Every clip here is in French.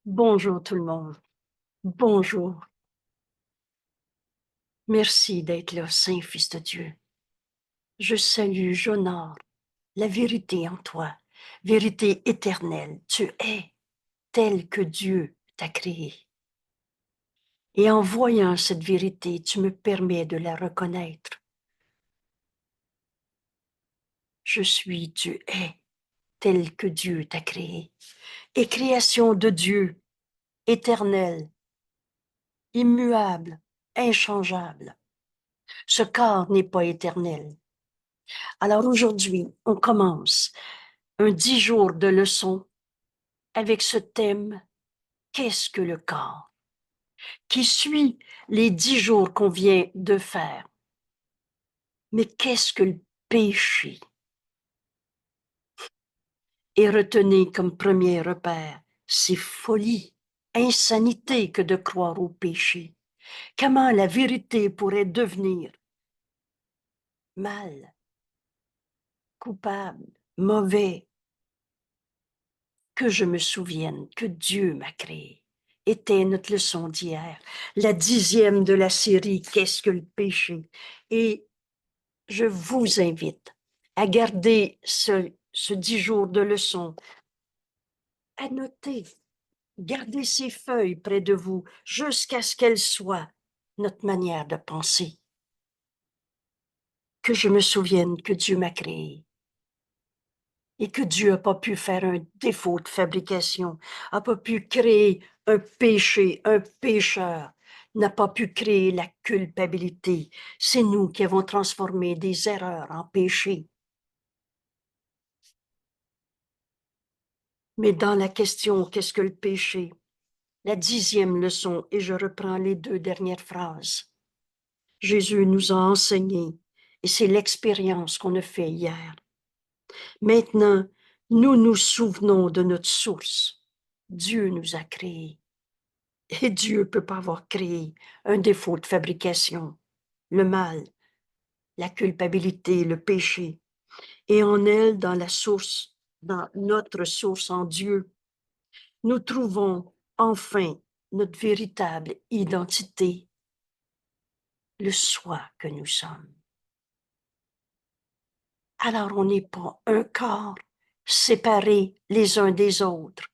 Bonjour tout le monde. Bonjour. Merci d'être là, Saint-Fils de Dieu. Je salue, j'honore la vérité en toi, vérité éternelle. Tu es tel que Dieu t'a créé. Et en voyant cette vérité, tu me permets de la reconnaître. Je suis, tu es tel que Dieu t'a créé. Et création de Dieu, éternelle, immuable, inchangeable. Ce corps n'est pas éternel. Alors aujourd'hui, on commence un 10 jours de leçons avec ce thème « Qu'est-ce que le corps ?» qui suit les 10 jours qu'on vient de faire. Mais qu'est-ce que le péché? Et retenez comme premier repère, c'est folie, insanité que de croire au péché. Comment la vérité pourrait devenir mal, coupable, mauvais? Que je me souvienne que Dieu m'a créé. Était notre leçon d'hier, la 10e de la série Qu'est-ce que le péché? Et je vous invite à garder ce 10 jours de leçon, à noter, garder ces feuilles près de vous jusqu'à ce qu'elles soient notre manière de penser. Que je me souvienne que Dieu m'a créé et que Dieu n'a pas pu faire un défaut de fabrication, n'a pas pu créer un péché, un pécheur, n'a pas pu créer la culpabilité. C'est nous qui avons transformé des erreurs en péché. Mais dans la question « Qu'est-ce que le péché ?» la 10e leçon, et je reprends les 2 dernières phrases. Jésus nous a enseigné, et c'est l'expérience qu'on a fait hier. Maintenant, nous nous souvenons de notre source. Dieu nous a créés. Et Dieu ne peut pas avoir créé un défaut de fabrication, le mal, la culpabilité, le péché. Et en elle, dans la source, dans notre source en Dieu, nous trouvons enfin notre véritable identité, le soi que nous sommes. Alors on n'est pas un corps séparés les uns des autres.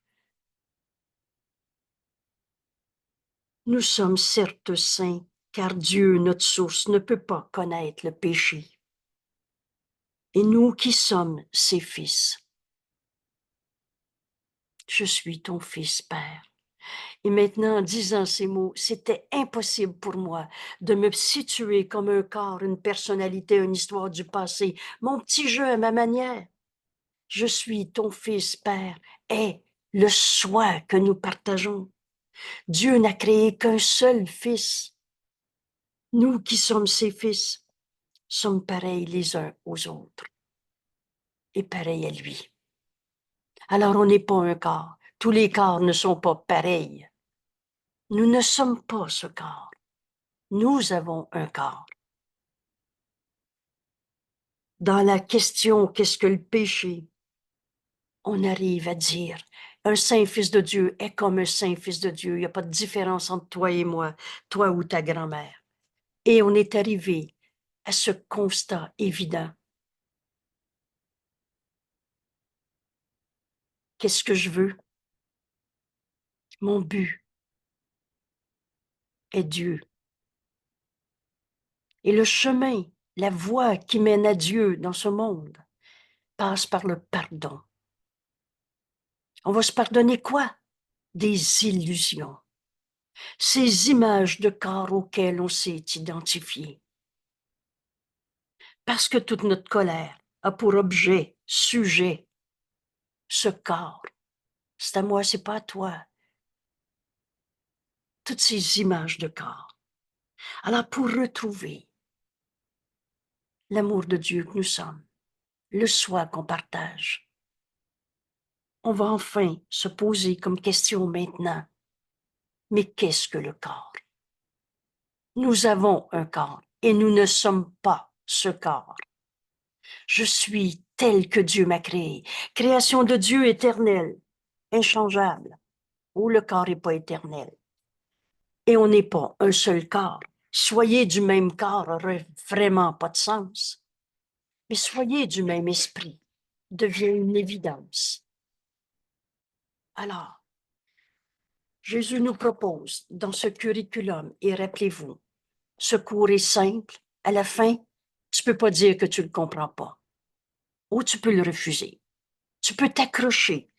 Nous sommes certes saints, car Dieu, notre source, ne peut pas connaître le péché. Et nous qui sommes ses fils, je suis ton fils, Père. Et maintenant, en disant ces mots, c'était impossible pour moi de me situer comme un corps, une personnalité, une histoire du passé, mon petit jeu à ma manière. Je suis ton fils, Père, est le soi que nous partageons. Dieu n'a créé qu'un seul fils. Nous qui sommes ses fils, sommes pareils les uns aux autres et pareils à lui. Alors on n'est pas un corps. Tous les corps ne sont pas pareils. Nous ne sommes pas ce corps. Nous avons un corps. Dans la question « Qu'est-ce que le péché ?» on arrive à dire un saint fils de Dieu est comme un saint fils de Dieu. Il n'y a pas de différence entre toi et moi, toi ou ta grand-mère. Et on est arrivé à ce constat évident. Qu'est-ce que je veux? Mon but est Dieu. Et le chemin, la voie qui mène à Dieu dans ce monde passe par le pardon. On va se pardonner quoi? Des illusions. Ces images de corps auxquelles on s'est identifié. Parce que toute notre colère a pour objet, sujet, ce corps. C'est à moi, c'est pas à toi. Toutes ces images de corps. Alors, pour retrouver l'amour de Dieu que nous sommes, le soi qu'on partage, on va enfin se poser comme question maintenant. Mais qu'est-ce que le corps? Nous avons un corps et nous ne sommes pas ce corps. Je suis tel que Dieu m'a créé, création de Dieu éternel, inchangeable. où le corps n'est pas éternel. Et on n'est pas un seul corps. Soyez du même corps aurait vraiment pas de sens. Mais soyez du même esprit devient une évidence. Alors, Jésus nous propose dans ce curriculum, et rappelez-vous, ce cours est simple. À la fin, tu peux pas dire que tu le comprends pas. Ou tu peux le refuser. Tu peux t'accrocher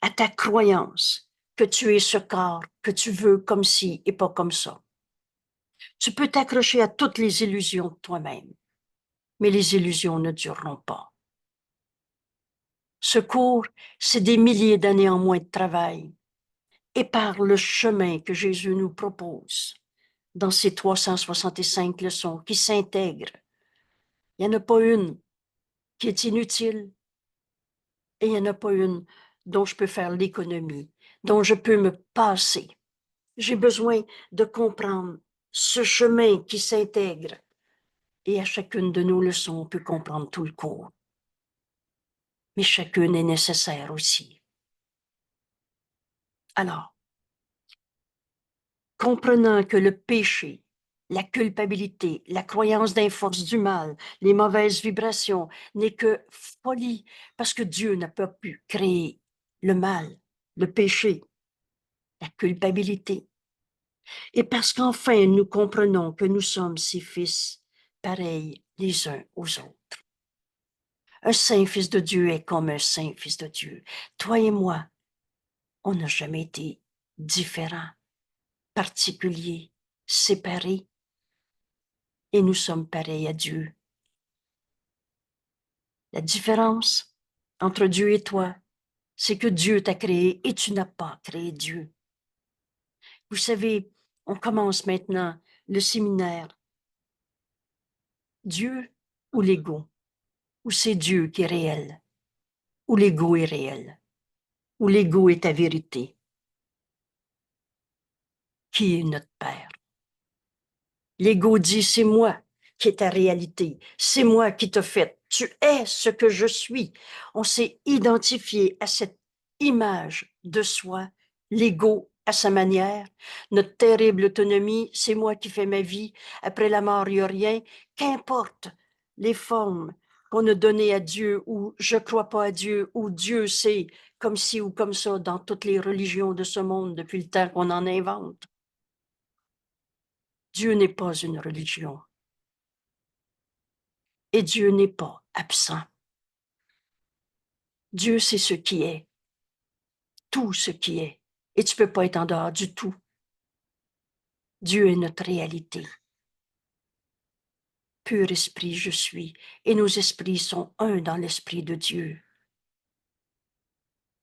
à ta croyance que tu es ce corps que tu veux comme ci et pas comme ça. Tu peux t'accrocher à toutes les illusions de toi-même, mais les illusions ne dureront pas. Ce cours, c'est des milliers d'années en moins de travail. Et par le chemin que Jésus nous propose, dans ces 365 leçons qui s'intègrent, il n'y en a pas une qui est inutile et il n'y en a pas une dont je peux faire l'économie, dont je peux me passer. J'ai besoin de comprendre ce chemin qui s'intègre et à chacune de nos leçons, on peut comprendre tout le cours. Mais chacune est nécessaire aussi. Alors, comprenant que le péché, la culpabilité, la croyance d'un force du mal, les mauvaises vibrations n'est que folie parce que Dieu n'a pas pu créer le mal, le péché, la culpabilité. Et parce qu'enfin nous comprenons que nous sommes ses fils, pareils les uns aux autres. Un saint fils de Dieu est comme un saint fils de Dieu. Toi et moi, on n'a jamais été différents, particuliers, séparés. Et nous sommes pareils à Dieu. La différence entre Dieu et toi, c'est que Dieu t'a créé et tu n'as pas créé Dieu. Vous savez, on commence maintenant le séminaire. Dieu ou l'ego? Ou c'est Dieu qui est réel? Ou l'ego est réel? Ou l'ego est ta vérité? Qui est notre Père? L'ego dit, c'est moi qui est ta réalité, c'est moi qui te fait. Tu es ce que je suis. On s'est identifié à cette image de soi, l'ego à sa manière. Notre terrible autonomie, c'est moi qui fais ma vie. Après la mort, il n'y a rien. Qu'importe les formes qu'on a données à Dieu ou je crois pas à Dieu ou Dieu c'est comme ci ou comme ça dans toutes les religions de ce monde depuis le temps qu'on en invente. Dieu n'est pas une religion. Et Dieu n'est pas absent. Dieu, c'est ce qui est, tout ce qui est. Et tu ne peux pas être en dehors du tout. Dieu est notre réalité. Pur esprit, je suis. Et nos esprits sont un dans l'esprit de Dieu.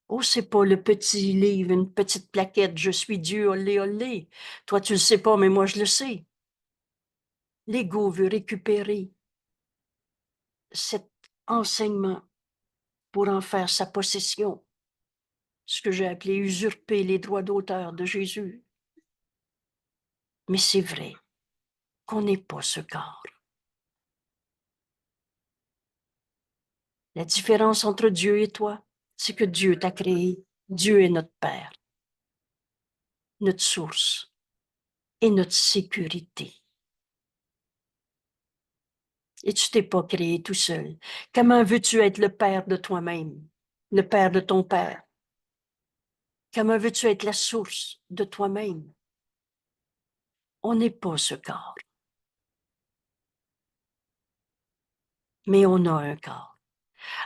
Oh, c'est pas le petit livre, une petite plaquette, je suis Dieu, olé, olé. Toi, tu le sais pas, mais moi, je le sais. L'ego veut récupérer cet enseignement pour en faire sa possession. Ce que j'ai appelé usurper les droits d'auteur de Jésus. Mais c'est vrai qu'on n'est pas ce corps. La différence entre Dieu et toi, c'est que Dieu t'a créé. Dieu est notre Père, notre source et notre sécurité. Et tu t'es pas créé tout seul. Comment veux-tu être le Père de toi-même, le Père de ton Père? Comment veux-tu être la source de toi-même? On n'est pas ce corps, mais on a un corps.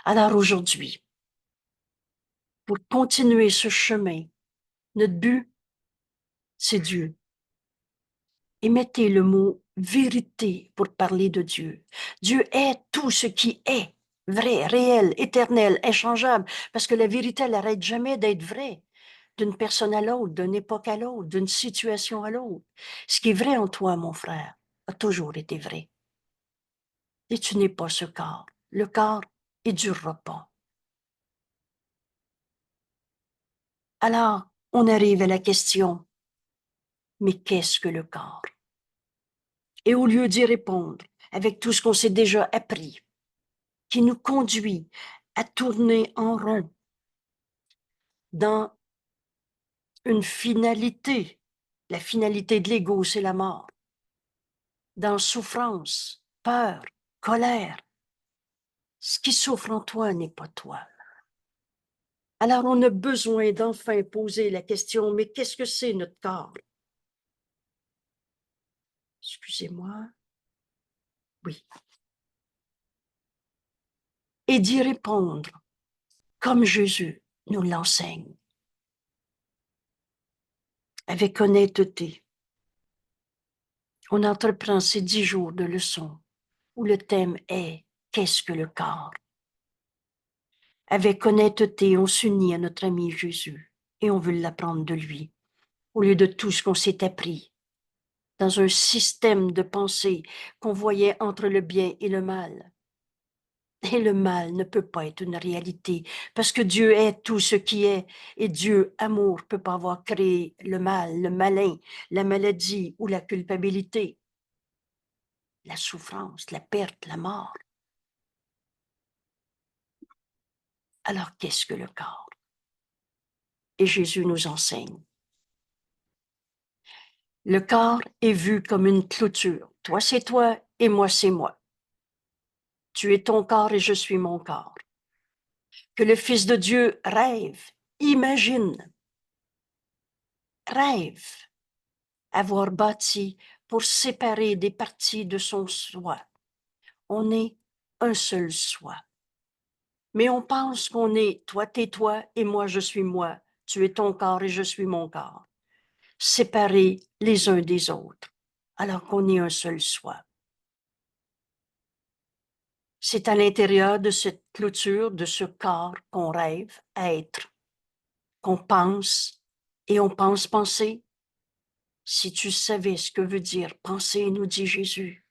Alors aujourd'hui, pour continuer ce chemin, notre but, c'est Dieu. Et mettez le mot vérité pour parler de Dieu. Dieu est tout ce qui est vrai, réel, éternel, inchangeable, parce que la vérité, elle n'arrête jamais d'être vraie, d'une personne à l'autre, d'une époque à l'autre, d'une situation à l'autre. Ce qui est vrai en toi, mon frère, a toujours été vrai. Et tu n'es pas ce corps. Le corps, il ne durera pas. Alors, on arrive à la question, mais qu'est-ce que le corps? Et au lieu d'y répondre avec tout ce qu'on s'est déjà appris, qui nous conduit à tourner en rond dans une finalité. La finalité de l'ego, c'est la mort. Dans souffrance, peur, colère, ce qui souffre en toi n'est pas toi. Alors, on a besoin d'enfin poser la question, mais qu'est-ce que c'est notre corps? Excusez-moi. Oui. Et d'y répondre comme Jésus nous l'enseigne, avec honnêteté. On entreprend ces 10 jours de leçons où le thème est « Qu'est-ce que le corps ?» Avec honnêteté, on s'unit à notre ami Jésus et on veut l'apprendre de lui, au lieu de tout ce qu'on s'est appris, dans un système de pensée qu'on voyait entre le bien et le mal. Et le mal ne peut pas être une réalité, parce que Dieu est tout ce qui est, et Dieu, amour, ne peut pas avoir créé le mal, le malin, la maladie ou la culpabilité, la souffrance, la perte, la mort. Alors qu'est-ce que le corps? Et Jésus nous enseigne. Le corps est vu comme une clôture. Toi, c'est toi et moi, c'est moi. Tu es ton corps et je suis mon corps. Que le Fils de Dieu rêve, imagine, rêve avoir bâti pour séparer des parties de son soi. On est un seul soi. Mais on pense qu'on est toi, t'es toi et moi, je suis moi. Tu es ton corps et je suis mon corps. Séparés les uns des autres, alors qu'on est un seul soi. C'est à l'intérieur de cette clôture, de ce corps qu'on rêve être, qu'on pense et on pense penser. Si tu savais ce que veut dire penser, nous dit Jésus,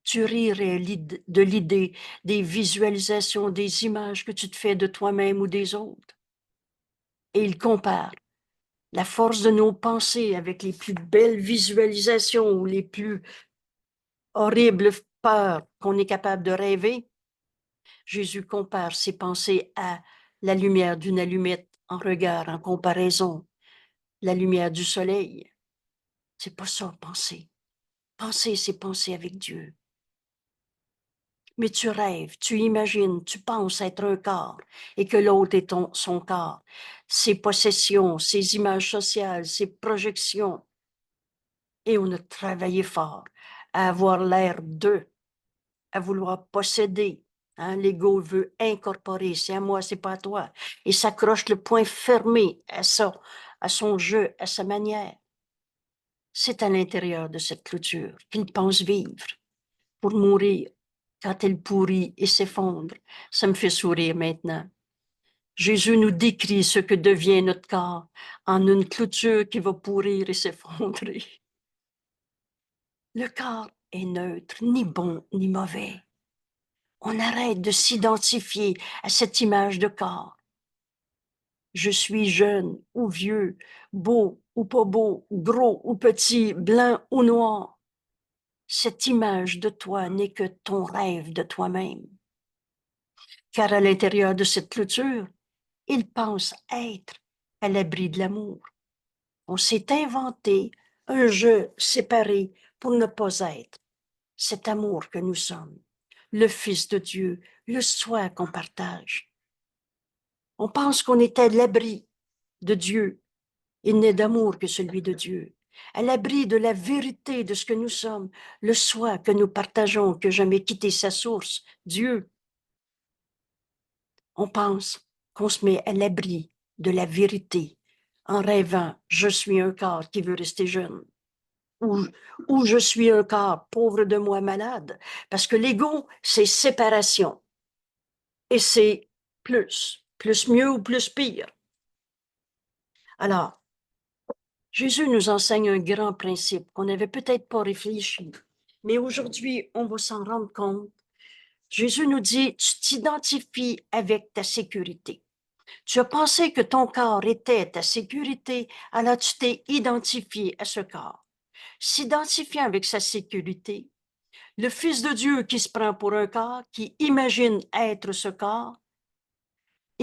tu rirais de l'idée des visualisations, des images que tu te fais de toi-même ou des autres. Et il compare la force de nos pensées avec les plus belles visualisations ou les plus horribles peurs qu'on est capable de rêver. Jésus compare ses pensées à la lumière d'une allumette en regard, en comparaison, la lumière du soleil. C'est pas ça, penser. Penser, c'est penser avec Dieu. Mais tu rêves, tu imagines, tu penses être un corps et que l'autre est son corps. Ses possessions, ses images sociales, ses projections. Et on a travaillé fort à avoir l'air d'eux, à vouloir posséder. Hein, l'ego veut incorporer, c'est à moi, c'est pas à toi. Et s'accroche le poing fermé à ça, à son jeu, à sa manière. C'est à l'intérieur de cette clôture qu'il pense vivre pour mourir quand elle pourrit et s'effondre. Ça me fait sourire maintenant. Jésus nous décrit ce que devient notre corps en une clôture qui va pourrir et s'effondrer. Le corps est neutre, ni bon ni mauvais. On arrête de s'identifier à cette image de corps. Je suis jeune ou vieux, beau ou pas beau, gros ou petit, blanc ou noir. Cette image de toi n'est que ton rêve de toi-même. Car à l'intérieur de cette clôture, il pense être à l'abri de l'amour. On s'est inventé un jeu séparé pour ne pas être cet amour que nous sommes, le Fils de Dieu, le soi qu'on partage. On pense qu'on est à l'abri de Dieu. Il n'est d'amour que celui de Dieu, à l'abri de la vérité de ce que nous sommes, le soi que nous partageons, que jamais quitté sa source, Dieu. On pense qu'on se met à l'abri de la vérité en rêvant « je suis un corps qui veut rester jeune » ou « je suis un corps pauvre de moi malade » parce que l'ego, c'est séparation et c'est plus mieux ou plus pire. Alors, Jésus nous enseigne un grand principe qu'on n'avait peut-être pas réfléchi, mais aujourd'hui, on va s'en rendre compte. Jésus nous dit, tu t'identifies avec ta sécurité. Tu as pensé que ton corps était ta sécurité, alors tu t'es identifié à ce corps. S'identifiant avec sa sécurité, le Fils de Dieu qui se prend pour un corps, qui imagine être ce corps,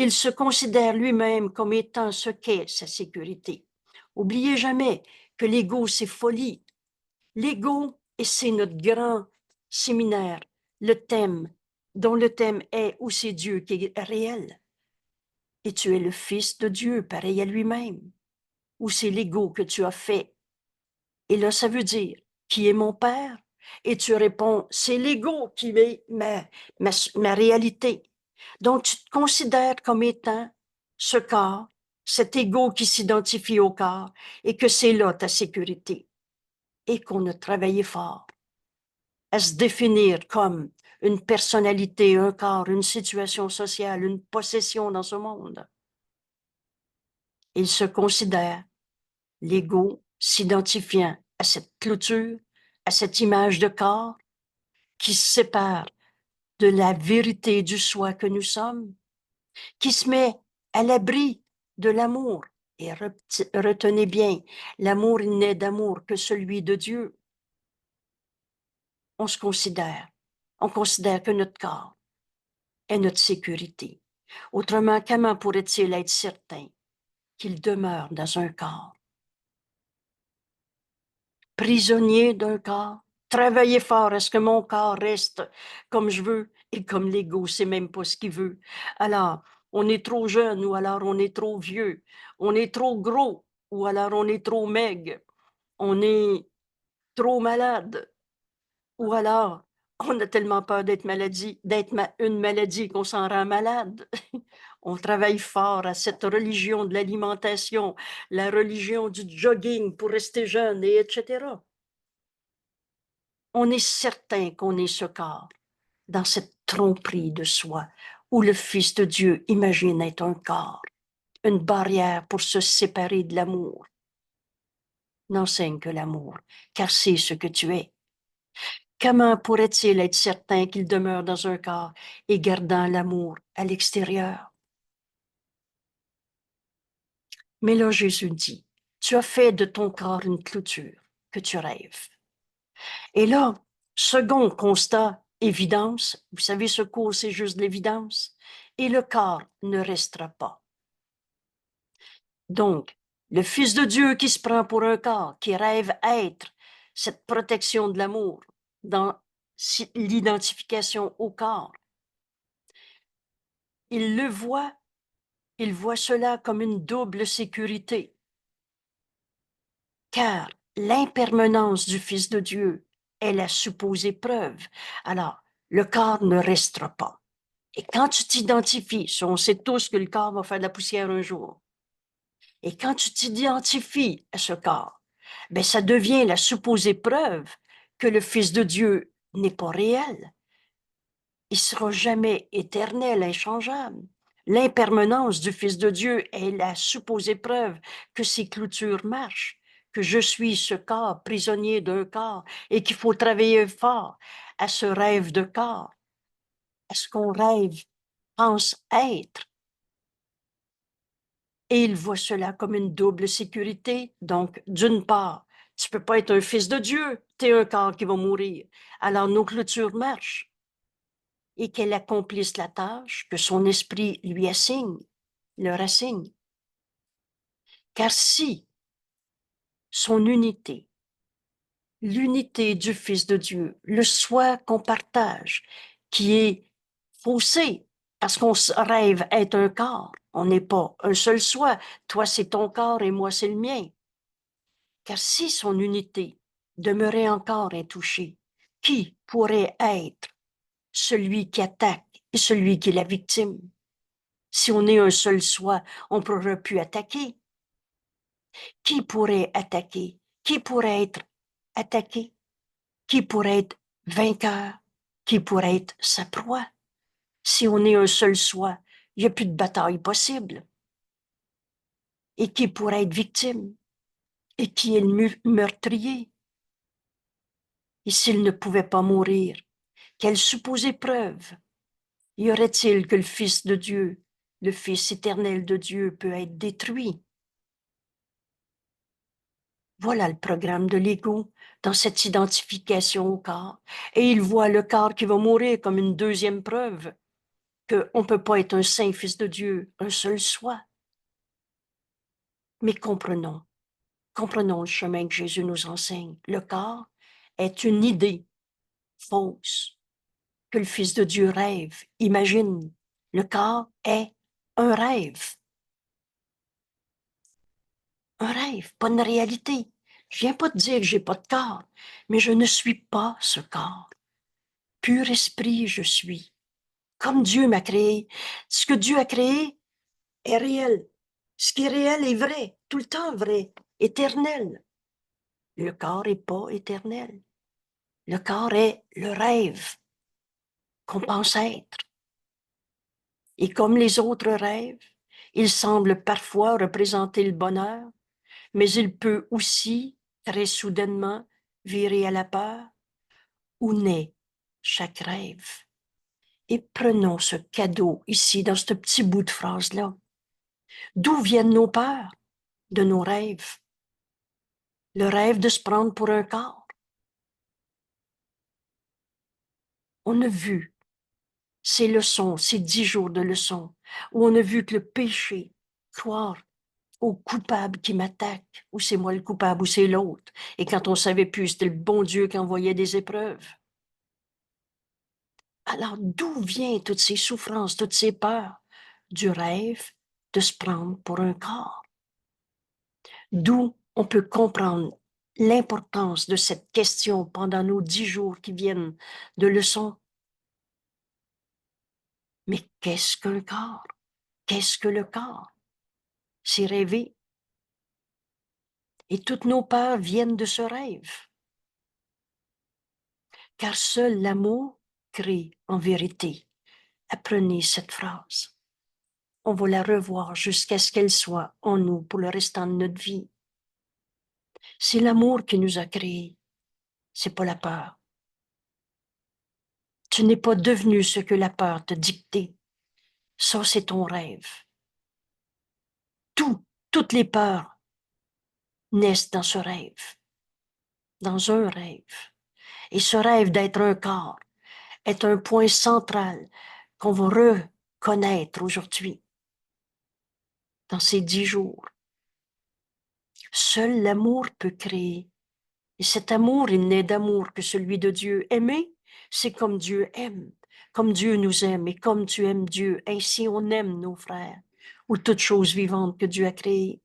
Il se considère lui-même comme étant ce qu'est sa sécurité. Oubliez jamais que l'ego, c'est folie. L'ego, et c'est notre grand séminaire, le thème, dont le thème est « Où c'est Dieu qui est réel ?» Et tu es le Fils de Dieu, pareil à lui-même. Ou c'est l'ego que tu as fait. Et là, ça veut dire, qui est mon Père? Et tu réponds, c'est l'ego qui est ma réalité. Donc, tu te considères comme étant ce corps, cet ego qui s'identifie au corps, et que c'est là ta sécurité. Et qu'on a travaillé fort à se définir comme une personnalité, un corps, une situation sociale, une possession dans ce monde. Il se considère, l'ego, s'identifiant à cette clôture, à cette image de corps qui se sépare de la vérité du soi que nous sommes, qui se met à l'abri de l'amour. Et retenez bien, l'amour, il n'est d'amour que celui de Dieu. On considère que notre corps est notre sécurité. Autrement, comment pourrait-il être certain qu'il demeure dans un corps? Prisonnier d'un corps, travailler fort à ce que mon corps reste comme je veux, et comme l'ego, c'est même pas ce qu'il veut. Alors, on est trop jeune, ou alors on est trop vieux, on est trop gros, ou alors on est trop maigre, on est trop malade, ou alors on a tellement peur une maladie qu'on s'en rend malade. On travaille fort à cette religion de l'alimentation, la religion du jogging pour rester jeune, et etc. On est certain qu'on est ce corps dans cette tromperie de soi où le Fils de Dieu imagine être un corps, une barrière pour se séparer de l'amour. N'enseigne que l'amour, car c'est ce que tu es. Comment pourrait-il être certain qu'il demeure dans un corps et gardant l'amour à l'extérieur? Mais là, Jésus dit, tu as fait de ton corps une clôture que tu rêves. Et là, second constat, évidence, vous savez, ce cours, c'est juste l'évidence, et le corps ne restera pas. Donc, le Fils de Dieu qui se prend pour un corps, qui rêve être cette protection de l'amour dans l'identification au corps, il voit cela comme une double sécurité, car l'impermanence du Fils de Dieu est la supposée preuve. Alors, le corps ne restera pas. Et quand tu t'identifies, on sait tous que le corps va faire de la poussière un jour, et quand tu t'identifies à ce corps, ben ça devient la supposée preuve que le Fils de Dieu n'est pas réel. Il sera jamais éternel, inchangeable. L'impermanence du Fils de Dieu est la supposée preuve que ces clôtures marchent, que je suis ce corps, prisonnier d'un corps, et qu'il faut travailler fort à ce rêve de corps, à ce qu'on rêve, pense être. Et il voit cela comme une double sécurité. Donc, d'une part, tu peux pas être un fils de Dieu, tu es un corps qui va mourir. Alors, nos clôtures marchent et qu'elle accomplisse la tâche que son esprit lui assigne, leur assigne. Car si son unité, l'unité du Fils de Dieu, le soi qu'on partage, qui est faussé, parce qu'on rêve être un corps, on n'est pas un seul soi, toi c'est ton corps et moi c'est le mien. Car si son unité demeurait encore intouchée, qui pourrait être celui qui attaque et celui qui est la victime? Si on est un seul soi, on ne pourrait plus attaquer. Qui pourrait attaquer? Qui pourrait être attaqué? Qui pourrait être vainqueur? Qui pourrait être sa proie? Si on est un seul soi, il n'y a plus de bataille possible. Et qui pourrait être victime? Et qui est le meurtrier? Et s'il ne pouvait pas mourir, quelle supposée preuve y aurait-il que le Fils de Dieu, le Fils éternel de Dieu, peut être détruit? Voilà le programme de l'ego dans cette identification au corps. Et il voit le corps qui va mourir comme une deuxième preuve qu'on ne peut pas être un saint fils de Dieu, un seul soi. Mais comprenons le chemin que Jésus nous enseigne. Le corps est une idée fausse que le Fils de Dieu rêve, imagine. Le corps est un rêve. Un rêve, pas une réalité. Je viens pas te dire que j'ai pas de corps, mais je ne suis pas ce corps. Pur esprit, je suis. Comme Dieu m'a créé. Ce que Dieu a créé est réel. Ce qui est réel est vrai, tout le temps vrai, éternel. Le corps est pas éternel. Le corps est le rêve qu'on pense être. Et comme les autres rêves, il semble parfois représenter le bonheur, mais il peut aussi, très soudainement, virer à la peur, où naît chaque rêve. Et prenons ce cadeau ici, dans ce petit bout de phrase-là. D'où viennent nos peurs? De nos rêves. Le rêve de se prendre pour un corps. On a vu ces leçons, ces 10 jours de leçons, où on a vu que le péché, croire au coupable qui m'attaque, ou c'est moi le coupable, ou c'est l'autre. Et quand on savait plus, c'était le bon Dieu qui envoyait des épreuves. Alors, d'où viennent toutes ces souffrances, toutes ces peurs? Du rêve de se prendre pour un corps. D'où on peut comprendre l'importance de cette question pendant nos 10 jours qui viennent de leçons. Mais qu'est-ce qu'un corps? Qu'est-ce que le corps? C'est rêver. Et toutes nos peurs viennent de ce rêve. Car seul l'amour crée en vérité. Apprenez cette phrase. On va la revoir jusqu'à ce qu'elle soit en nous pour le restant de notre vie. C'est l'amour qui nous a créés. C'est pas la peur. Tu n'es pas devenu ce que la peur t'a dicté. Ça, c'est ton rêve. Toutes les peurs naissent dans ce rêve. Dans un rêve. Et ce rêve d'être un corps est un point central qu'on va reconnaître aujourd'hui, dans ces 10 jours. Seul l'amour peut créer. Et cet amour, il n'est d'amour que celui de Dieu. Aimer, c'est comme Dieu aime, comme Dieu nous aime, et comme tu aimes Dieu, ainsi on aime nos frères, ou toutes choses vivantes que Dieu a créées.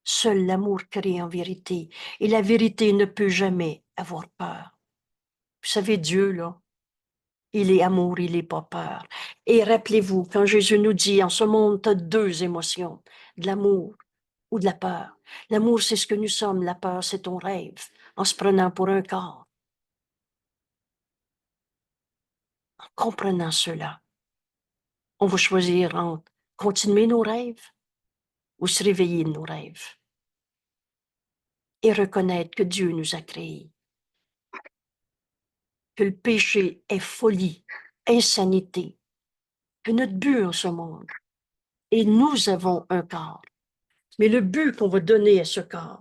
Seul l'amour crée en vérité, et la vérité ne peut jamais avoir peur. Vous savez, Dieu, là, il est amour, il n'est pas peur. Et rappelez-vous, quand Jésus nous dit, en ce monde, tu as 2 émotions, de l'amour ou de la peur. L'amour, c'est ce que nous sommes, la peur, c'est ton rêve, en se prenant pour un corps. En comprenant cela, on va choisir entre continuer nos rêves ou se réveiller de nos rêves et reconnaître que Dieu nous a créés, que le péché est folie, insanité, que notre but en ce monde, et nous avons un corps. Mais le but qu'on va donner à ce corps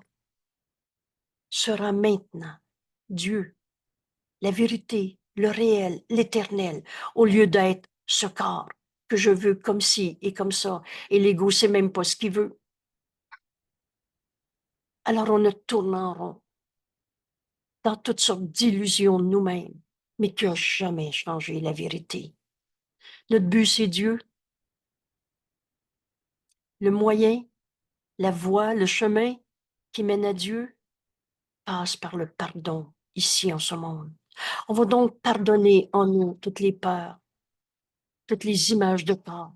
sera maintenant Dieu, la vérité, le réel, l'éternel, au lieu d'être ce corps que je veux comme ci et comme ça. Et l'ego, c'est même pas ce qu'il veut. Alors on ne tourne en rond dans toutes sortes d'illusions de nous-mêmes, mais qui n'ont jamais changé la vérité. Notre but, c'est Dieu. Le moyen, la voie, le chemin qui mène à Dieu passe par le pardon ici en ce monde. On va donc pardonner en nous toutes les peurs, toutes les images de corps.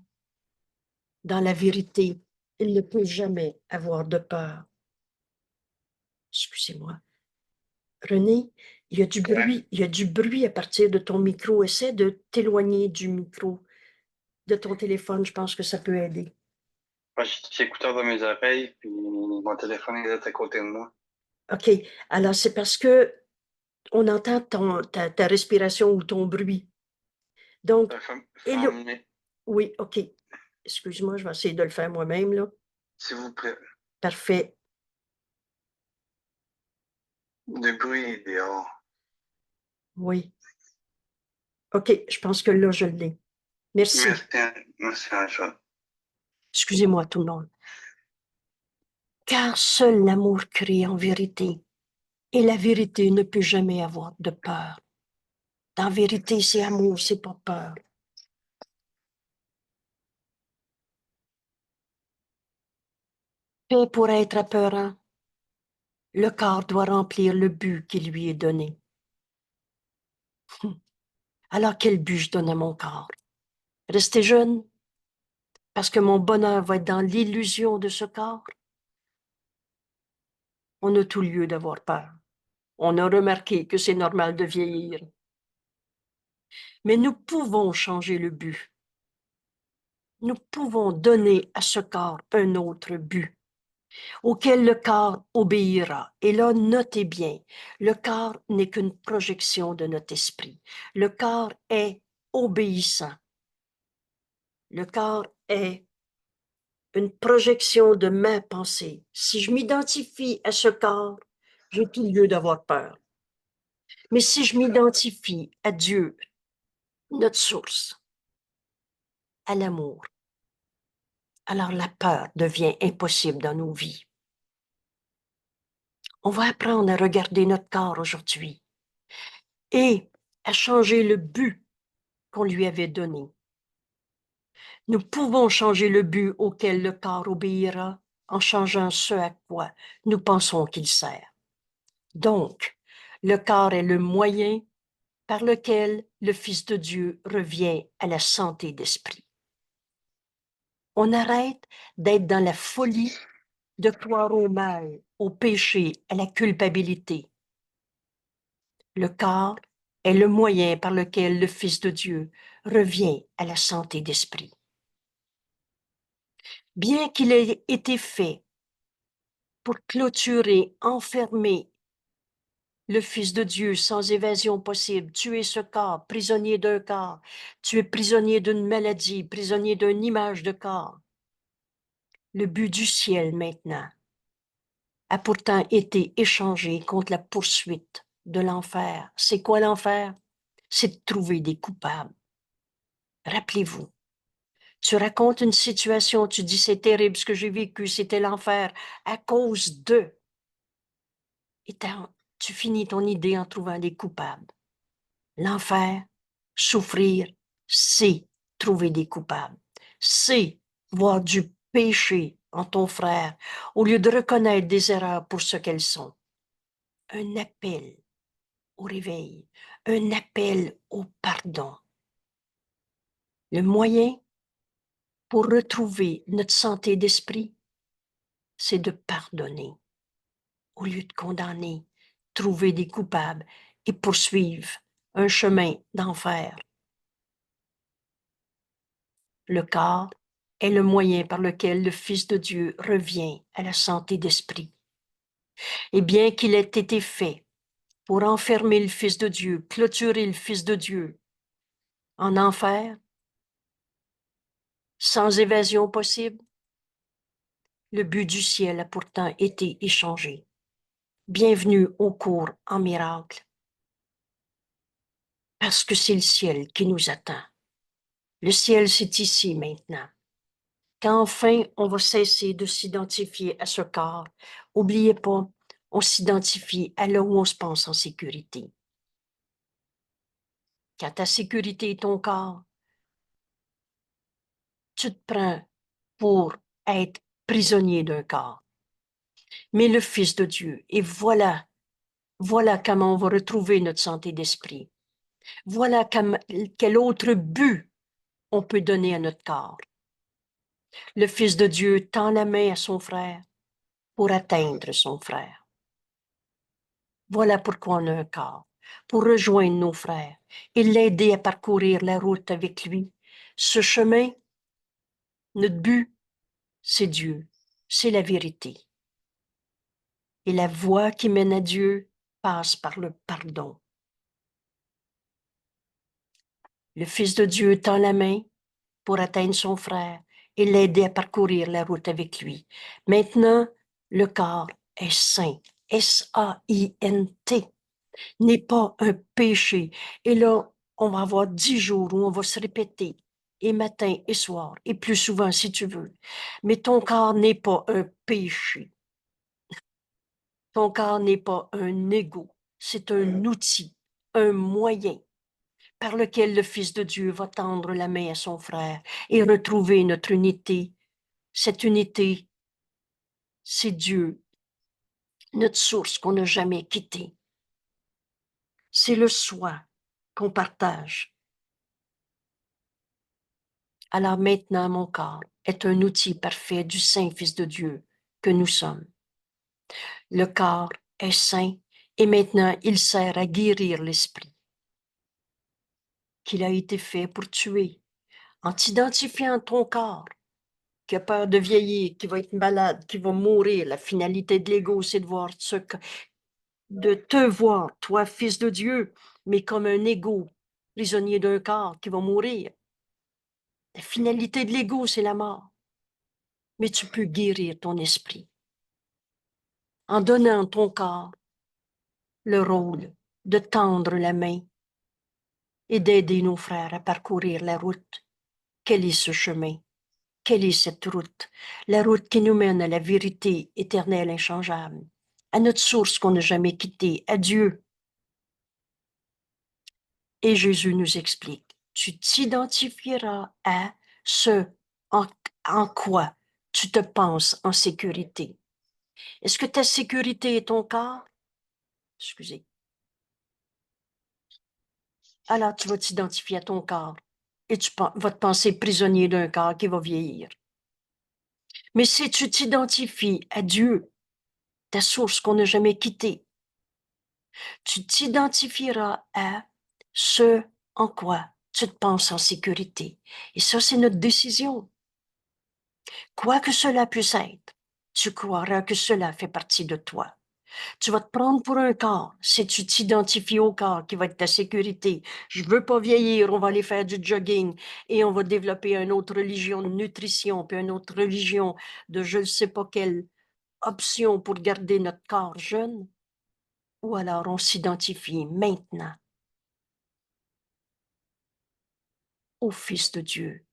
Dans la vérité, il ne peut jamais avoir de peur. Excusez-moi. René, il y a du bruit à partir de ton micro. Essaie de t'éloigner du micro de ton téléphone. Je pense que ça peut aider. Moi, j'ai l'écouteur dans mes oreilles, puis mon téléphone est à côté de moi. OK. Alors, c'est parce que on entend ta respiration ou ton bruit. Donc, hello. Fermez, Oui, OK. Excuse-moi, je vais essayer de le faire moi-même, là. s'il vous plaît. Parfait. Du bruit dehors. Oui. OK, je pense que là, je l'ai. Merci. Merci, Rachel. Excusez-moi tout le monde. Car seul l'amour crie en vérité, et la vérité ne peut jamais avoir de peur. En vérité, c'est amour, c'est pas peur. Paix pour être apeurant, le corps doit remplir le but qui lui est donné. Alors quel but je donne à mon corps? Rester jeune? Parce que mon bonheur va être dans l'illusion de ce corps? On a tout lieu d'avoir peur. On a remarqué que c'est normal de vieillir. Mais nous pouvons changer le but. Nous pouvons donner à ce corps un autre but, auquel le corps obéira. Et là, notez bien, le corps n'est qu'une projection de notre esprit. Le corps est obéissant. Le corps est une projection de ma pensée. Si je m'identifie à ce corps, j'ai tout lieu d'avoir peur. Mais si je m'identifie à Dieu, notre source, à l'amour, alors la peur devient impossible dans nos vies. On va apprendre à regarder notre corps aujourd'hui et à changer le but qu'on lui avait donné. Nous pouvons changer le but auquel le corps obéira en changeant ce à quoi nous pensons qu'il sert. Donc, le corps est le moyen par lequel le Fils de Dieu revient à la santé d'esprit. On arrête d'être dans la folie de croire au mal, au péché, à la culpabilité. Le corps est le moyen par lequel le Fils de Dieu revient à la santé d'esprit. Bien qu'il ait été fait pour clôturer, enfermer le Fils de Dieu sans évasion possible, tu es ce corps, prisonnier d'un corps, tu es prisonnier d'une maladie, prisonnier d'une image de corps. Le but du ciel maintenant a pourtant été échangé contre la poursuite de l'enfer. C'est quoi l'enfer? C'est de trouver des coupables. Rappelez-vous, tu racontes une situation, tu dis c'est terrible ce que j'ai vécu, c'était l'enfer à cause de. Et tu finis ton idée en trouvant des coupables. L'enfer, souffrir, c'est trouver des coupables. C'est voir du péché en ton frère au lieu de reconnaître des erreurs pour ce qu'elles sont. Un appel au réveil, un appel au pardon. Le moyen pour retrouver notre santé d'esprit, c'est de pardonner au lieu de condamner, trouver des coupables et poursuivre un chemin d'enfer. Le corps est le moyen par lequel le Fils de Dieu revient à la santé d'esprit. Et bien qu'il ait été fait pour enfermer le Fils de Dieu, clôturer le Fils de Dieu en enfer, sans évasion possible, le but du ciel a pourtant été échangé. Bienvenue au cours en miracle, parce que c'est le ciel qui nous attend. Le ciel, c'est ici maintenant. Quand enfin on va cesser de s'identifier à ce corps, oubliez pas, on s'identifie à là où on se pense en sécurité. Quand ta sécurité est ton corps, tu te prends pour être prisonnier d'un corps. Mais le Fils de Dieu, et voilà comment on va retrouver notre santé d'esprit. Voilà quel autre but on peut donner à notre corps. Le Fils de Dieu tend la main à son frère pour atteindre son frère. Voilà pourquoi on a un corps, pour rejoindre nos frères et l'aider à parcourir la route avec lui. Ce chemin, notre but, c'est Dieu, c'est la vérité. Et la voie qui mène à Dieu passe par le pardon. Le Fils de Dieu tend la main pour atteindre son frère et l'aider à parcourir la route avec lui. Maintenant, le corps est saint. S-A-I-N-T n'est pas un péché. Et là, on va avoir 10 jours où on va se répéter et matin et soir, et plus souvent si tu veux. Mais ton corps n'est pas un péché. Ton corps n'est pas un égo. C'est un outil, un moyen par lequel le Fils de Dieu va tendre la main à son frère et retrouver notre unité. Cette unité, c'est Dieu, notre source qu'on n'a jamais quittée. C'est le soi qu'on partage. Alors maintenant, mon corps est un outil parfait du Saint-Fils de Dieu que nous sommes. Le corps est saint et maintenant il sert à guérir l'esprit qu'il a été fait pour tuer. En t'identifiant ton corps, qui a peur de vieillir, qui va être malade, qui va mourir, la finalité de l'ego, c'est de te voir, toi, fils de Dieu, mais comme un égo, prisonnier d'un corps qui va mourir. La finalité de l'ego, c'est la mort. Mais tu peux guérir ton esprit en donnant ton corps le rôle de tendre la main et d'aider nos frères à parcourir la route. Quel est ce chemin? Quelle est cette route? La route qui nous mène à la vérité éternelle inchangeable, à notre source qu'on n'a jamais quittée, à Dieu. Et Jésus nous explique, tu t'identifieras à ce en quoi tu te penses en sécurité. Est-ce que ta sécurité est ton corps? Excusez. Alors tu vas t'identifier à ton corps et tu vas te penser prisonnier d'un corps qui va vieillir. Mais si tu t'identifies à Dieu, ta source qu'on n'a jamais quittée, tu t'identifieras à ce en quoi tu te penses en sécurité. Et ça, c'est notre décision. Quoi que cela puisse être, tu croiras que cela fait partie de toi. Tu vas te prendre pour un corps si tu t'identifies au corps qui va être ta sécurité. Je veux pas vieillir, on va aller faire du jogging et on va développer une autre religion de nutrition, puis une autre religion de je ne sais pas quelle option pour garder notre corps jeune. Ou alors on s'identifie maintenant au Fils de Dieu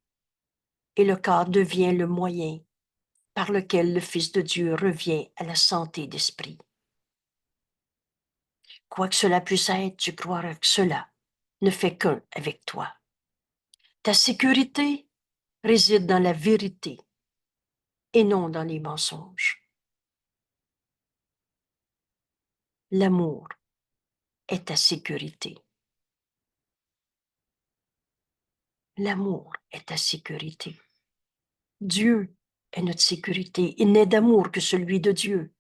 et le corps devient le moyen par lequel le Fils de Dieu revient à la santé d'esprit. Quoi que cela puisse être, tu croiras que cela ne fait qu'un avec toi. Ta sécurité réside dans la vérité et non dans les mensonges. L'amour est ta sécurité. L'amour est ta sécurité. Dieu est notre sécurité. Il n'est d'amour que celui de Dieu.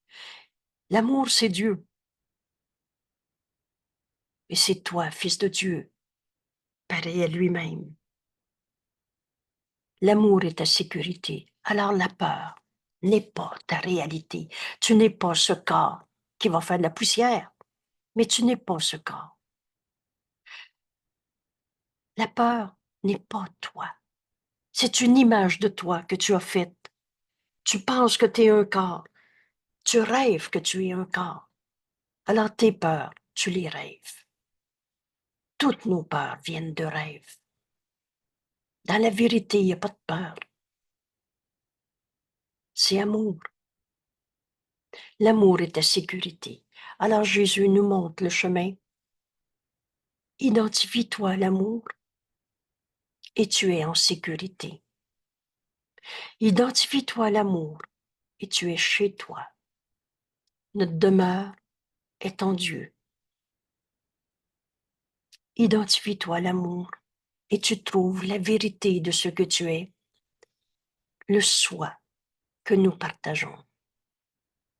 L'amour, c'est Dieu. Et c'est toi, fils de Dieu, pareil à lui-même. L'amour est ta sécurité. Alors la peur n'est pas ta réalité. Tu n'es pas ce corps qui va faire de la poussière, mais tu n'es pas ce corps. La peur n'est pas toi. C'est une image de toi que tu as faite. Tu penses que tu es un corps. Tu rêves que tu es un corps. Alors tes peurs, tu les rêves. Toutes nos peurs viennent de rêves. Dans la vérité, il n'y a pas de peur. C'est amour. L'amour est ta sécurité. Alors Jésus nous montre le chemin. Identifie-toi à l'amour et tu es en sécurité. Identifie-toi à l'amour et tu es chez toi. Notre demeure est en Dieu. Identifie-toi à l'amour et tu trouves la vérité de ce que tu es, le soi que nous partageons,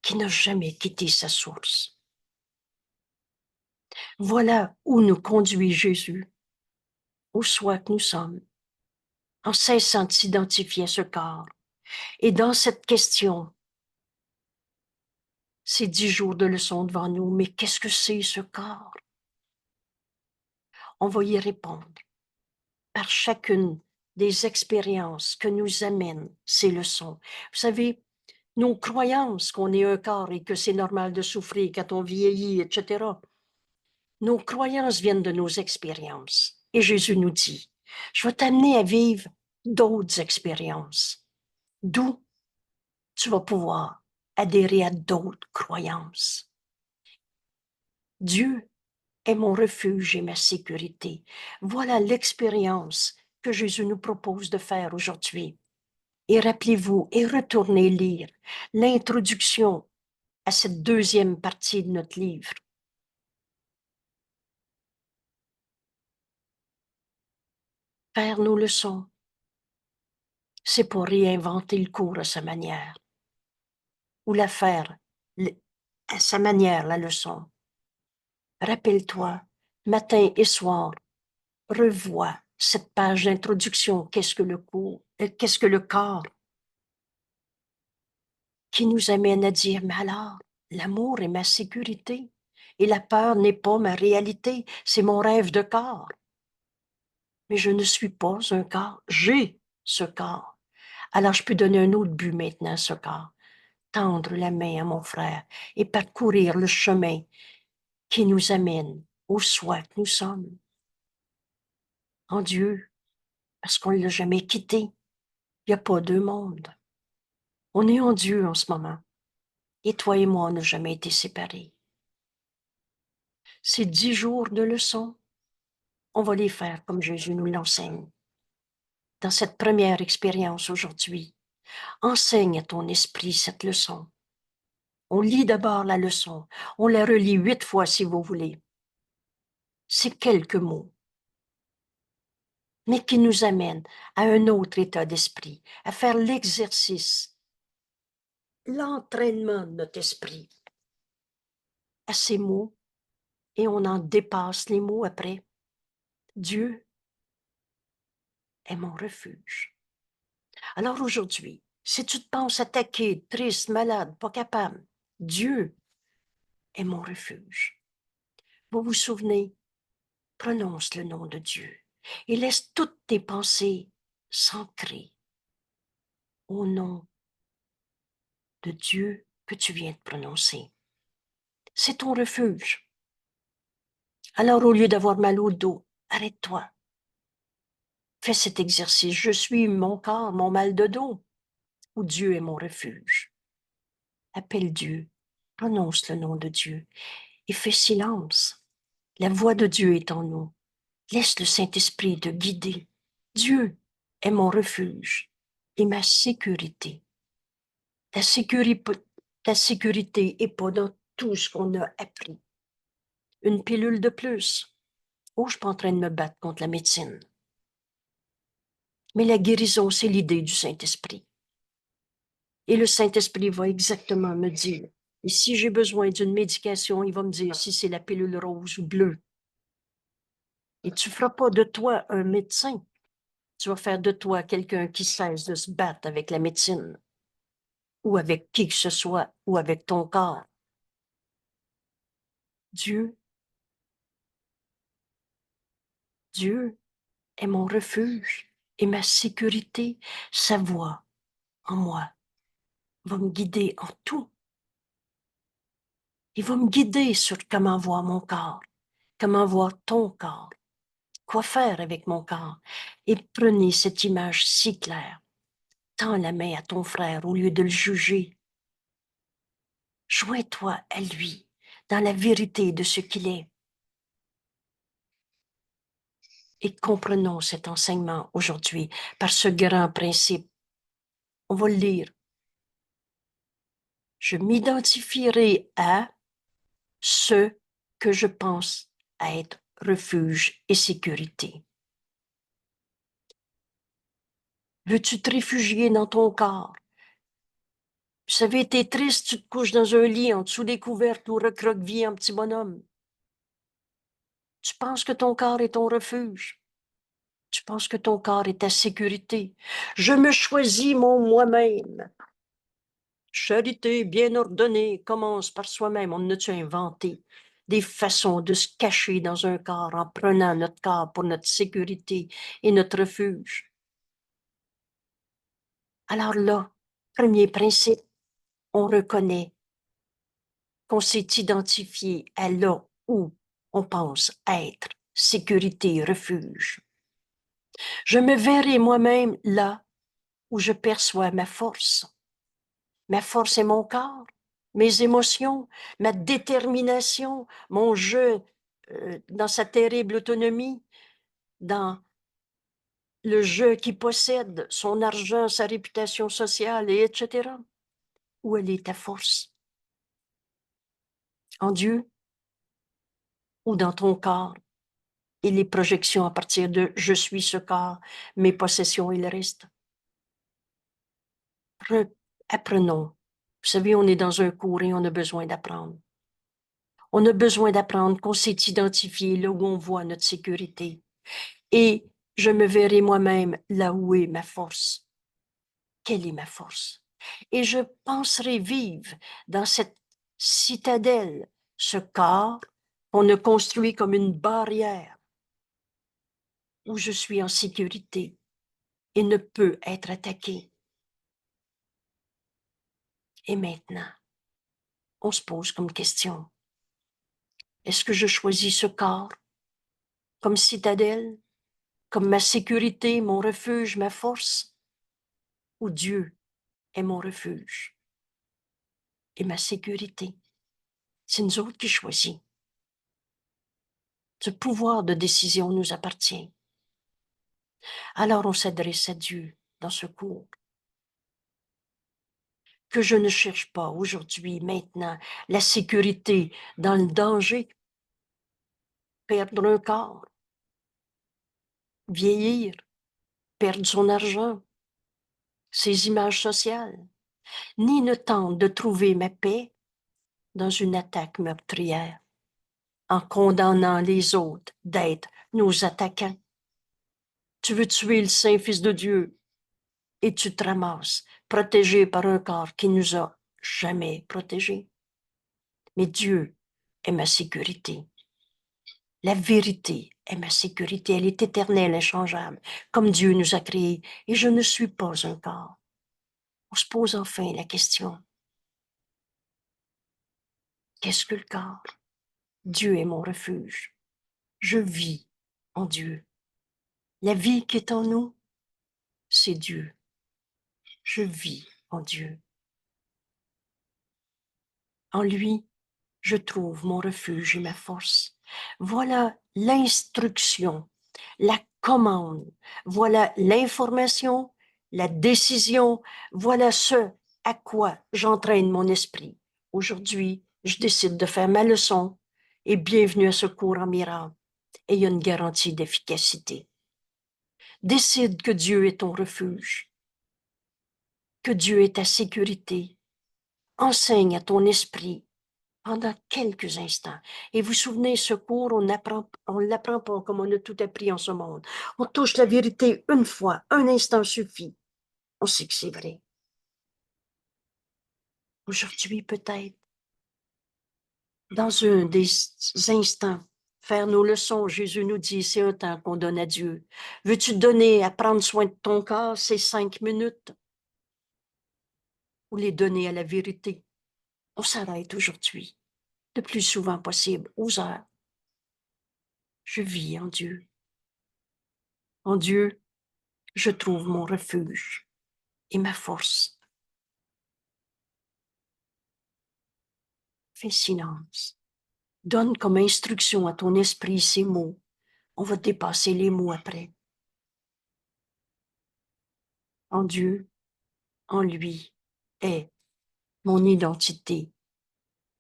qui n'a jamais quitté sa source. Voilà où nous conduit Jésus, au soi que nous sommes, en cessant de s'identifier à ce corps. Et dans cette question, ces 10 jours de leçon devant nous, mais qu'est-ce que c'est ce corps? On va y répondre par chacune des expériences que nous amènent ces leçons. Vous savez, nos croyances qu'on est un corps et que c'est normal de souffrir quand on vieillit, etc. Nos croyances viennent de nos expériences. Et Jésus nous dit, je vais t'amener à vivre d'autres expériences, d'où tu vas pouvoir adhérer à d'autres croyances. Dieu est mon refuge et ma sécurité. Voilà l'expérience que Jésus nous propose de faire aujourd'hui. Et rappelez-vous et retournez lire l'introduction à cette deuxième partie de notre livre. Faire nos leçons, c'est pour réinventer le cours à sa manière, ou la faire à sa manière, la leçon. Rappelle-toi, matin et soir, revois cette page d'introduction, qu'est-ce que le cours, qu'est-ce que le corps, qui nous amène à dire, mais alors, l'amour est ma sécurité, et la peur n'est pas ma réalité, c'est mon rêve de corps. Mais je ne suis pas un corps, j'ai ce corps. Alors je peux donner un autre but maintenant à ce corps, tendre la main à mon frère et parcourir le chemin qui nous amène au soi que nous sommes. En Dieu, parce qu'on ne l'a jamais quitté. Il n'y a pas deux mondes. On est en Dieu en ce moment. Et toi et moi, on n'a jamais été séparés. Ces 10 jours de leçons, on va les faire comme Jésus nous l'enseigne. Dans cette première expérience aujourd'hui, enseigne à ton esprit cette leçon. On lit d'abord la leçon. On la relit 8 fois si vous voulez. C'est quelques mots, mais qui nous amènent à un autre état d'esprit, à faire l'exercice, l'entraînement de notre esprit à ces mots, et on en dépasse les mots après. Dieu est mon refuge. Alors aujourd'hui, si tu te penses attaqué, triste, malade, pas capable, Dieu est mon refuge. Vous vous souvenez, prononce le nom de Dieu et laisse toutes tes pensées s'ancrer au nom de Dieu que tu viens de prononcer. C'est ton refuge. Alors au lieu d'avoir mal au dos, arrête-toi. Fais cet exercice. Je suis mon corps, mon mal de dos, où Dieu est mon refuge. Appelle Dieu, prononce le nom de Dieu et fais silence. La voix de Dieu est en nous. Laisse le Saint-Esprit te guider. Dieu est mon refuge et ma sécurité. Ta sécurité est pas dans tout ce qu'on a appris. Une pilule de plus. Oh, je suis pas en train de me battre contre la médecine. Mais la guérison, c'est l'idée du Saint-Esprit. Et le Saint-Esprit va exactement me dire. Et si j'ai besoin d'une médication, il va me dire si c'est la pilule rose ou bleue. Et tu ne feras pas de toi un médecin. Tu vas faire de toi quelqu'un qui cesse de se battre avec la médecine ou avec qui que ce soit ou avec ton corps. Dieu est mon refuge et ma sécurité. Sa voix en moi va me guider en tout. Il va me guider sur comment voir mon corps, comment voir ton corps, quoi faire avec mon corps. Et prenez cette image si claire. Tends la main à ton frère au lieu de le juger. Joins-toi à lui dans la vérité de ce qu'il est. Et comprenons cet enseignement aujourd'hui par ce grand principe. On va le lire. Je m'identifierai à ce que je pense être refuge et sécurité. Veux-tu te réfugier dans ton corps? Vous savez, t'es triste, tu te couches dans un lit en dessous des couvertes ou recroquevillé un petit bonhomme. Tu penses que ton corps est ton refuge. Tu penses que ton corps est ta sécurité. Je me choisis mon moi-même. Charité bien ordonnée commence par soi-même. On a-tu inventé des façons de se cacher dans un corps en prenant notre corps pour notre sécurité et notre refuge? Alors là, premier principe, on reconnaît qu'on s'est identifié à là où on pense être sécurité, refuge. Je me verrai moi-même là où je perçois ma force. Ma force est mon corps, mes émotions, ma détermination, mon jeu dans sa terrible autonomie, dans le jeu qui possède son argent, sa réputation sociale, et etc. Où elle est ta force? En Dieu ou dans ton corps et les projections à partir de « je suis ce corps, mes possessions et le reste ». Apprenons. Vous savez, on est dans un cours et on a besoin d'apprendre. On a besoin d'apprendre qu'on s'est identifié là où on voit notre sécurité. Et je me verrai moi-même là où est ma force. Quelle est ma force? Et je penserai vivre dans cette citadelle, ce corps qu'on a construit comme une barrière où je suis en sécurité et ne peux être attaqué. Et maintenant, on se pose comme question, est-ce que je choisis ce corps comme citadelle, comme ma sécurité, mon refuge, ma force, ou Dieu est mon refuge et ma sécurité? C'est nous autres qui choisissons. Ce pouvoir de décision nous appartient. Alors on s'adresse à Dieu dans ce cours. Que je ne cherche pas aujourd'hui, maintenant, la sécurité dans le danger, perdre un corps, vieillir, perdre son argent, ses images sociales, ni ne tente de trouver ma paix dans une attaque meurtrière, en condamnant les autres d'être nos attaquants. Tu veux tuer le Saint-Fils de Dieu et tu te ramasses protégé par un corps qui nous a jamais protégés. Mais Dieu est ma sécurité. La vérité est ma sécurité. Elle est éternelle, inchangeable, comme Dieu nous a créés. Et je ne suis pas un corps. On se pose enfin la question. Qu'est-ce que le corps? Dieu est mon refuge. Je vis en Dieu. La vie qui est en nous, c'est Dieu. Je vis en Dieu. En lui, je trouve mon refuge et ma force. Voilà l'instruction, la commande, voilà l'information, la décision, voilà ce à quoi j'entraîne mon esprit. Aujourd'hui, je décide de faire ma leçon et bienvenue à ce cours en miracle. Et il y a une garantie d'efficacité. Décide que Dieu est ton refuge, que Dieu est ta sécurité. Enseigne à ton esprit pendant quelques instants. Et vous souvenez, ce cours, on l'apprend pas comme on a tout appris en ce monde. On touche la vérité une fois, un instant suffit. On sait que c'est vrai. Aujourd'hui, peut-être, dans un des instants, faire nos leçons, Jésus nous dit, c'est un temps qu'on donne à Dieu. Veux-tu donner à prendre soin de ton corps ces 5 minutes? Ou les donner à la vérité? On s'arrête aujourd'hui, le plus souvent possible, aux heures. Je vis en Dieu. En Dieu, je trouve mon refuge et ma force. Fais silence. Donne comme instruction à ton esprit ces mots. On va dépasser les mots après. En Dieu, en lui, est mon identité,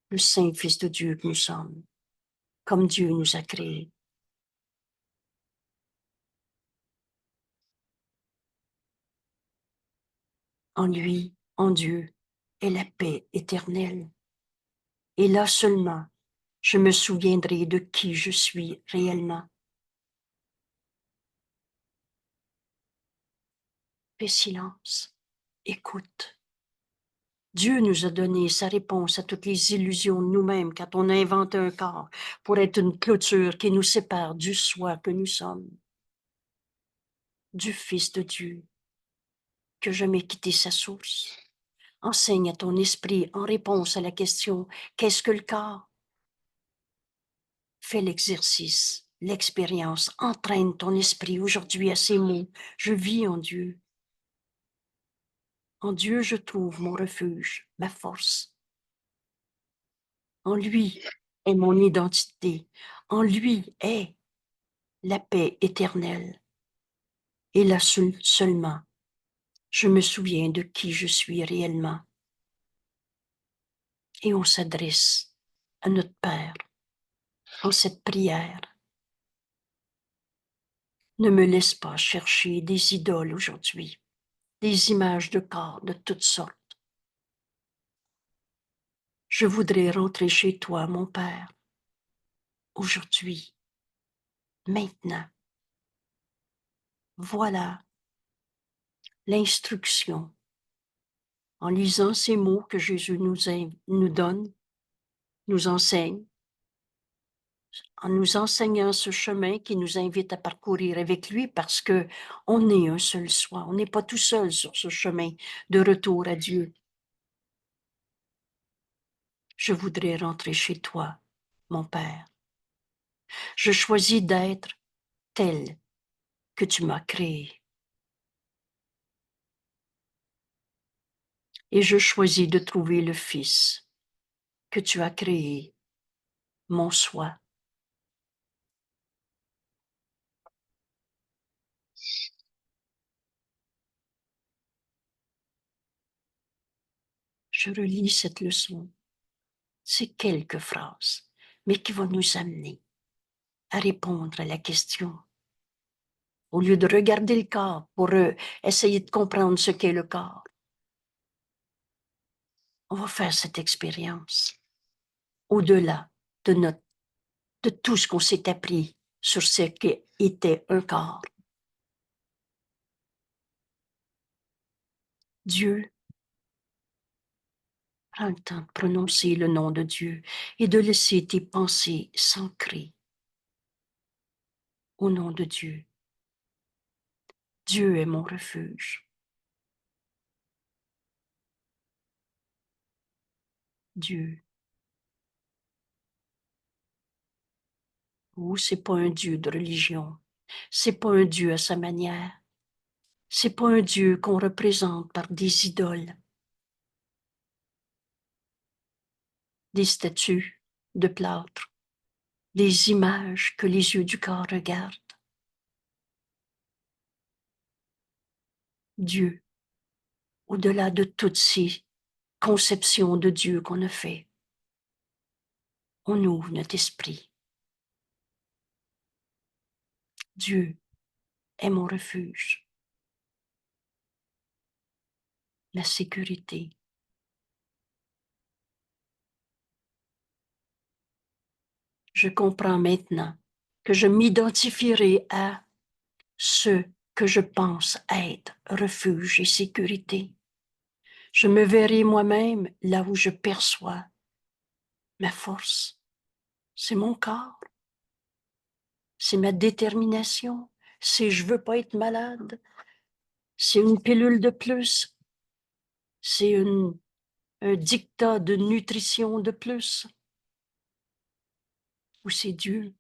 le Saint-Fils de Dieu que nous sommes, comme Dieu nous a créés. En lui, en Dieu, est la paix éternelle. Et là seulement, je me souviendrai de qui je suis réellement. Fais silence, écoute. Dieu nous a donné sa réponse à toutes les illusions de nous-mêmes quand on invente un corps pour être une clôture qui nous sépare du soi que nous sommes, du Fils de Dieu, que jamais quitté sa source. Enseigne à ton esprit en réponse à la question « Qu'est-ce que le corps ?» Fais l'exercice l'expérience. Entraîne ton esprit aujourd'hui à ces mots. Je vis en Dieu. En Dieu, je trouve mon refuge, ma force. En lui est mon identité. En lui est la paix éternelle. Et là seulement, je me souviens de qui je suis réellement. Et on s'adresse à notre Père en cette prière. Ne me laisse pas chercher des idoles aujourd'hui, des images de corps de toutes sortes. Je voudrais rentrer chez toi, mon Père, aujourd'hui, maintenant. Voilà l'instruction. En lisant ces mots que Jésus nous donne, nous enseigne, en nous enseignant ce chemin qui nous invite à parcourir avec lui parce que on est un seul soi. On n'est pas tout seul sur ce chemin de retour à Dieu. Je voudrais rentrer chez toi, mon Père. Je choisis d'être tel que tu m'as créé. Et je choisis de trouver le Fils que tu as créé, mon soi. Je relis cette leçon. C'est quelques phrases, mais qui vont nous amener à répondre à la question. Au lieu de regarder le corps pour essayer de comprendre ce qu'est le corps, on va faire cette expérience au-delà de tout ce qu'on s'est appris sur ce qu'était un corps. Dieu, prends le temps de prononcer le nom de Dieu et de laisser tes pensées s'ancrer au nom de Dieu. Dieu est mon refuge. Dieu. Oh, c'est pas un Dieu de religion. C'est pas un Dieu à sa manière. C'est pas un Dieu qu'on représente par des idoles, des statues de plâtre, des images que les yeux du corps regardent. Dieu, au-delà de toutes ces conceptions de Dieu qu'on a fait, on ouvre notre esprit. Dieu est mon refuge, la sécurité. Je comprends maintenant que je m'identifierai à ce que je pense être refuge et sécurité. Je me verrai moi-même là où je perçois ma force. C'est mon corps, c'est ma détermination, c'est je veux pas être malade, c'est une pilule de plus, c'est un dictat de nutrition de plus, ou c'est Dieu.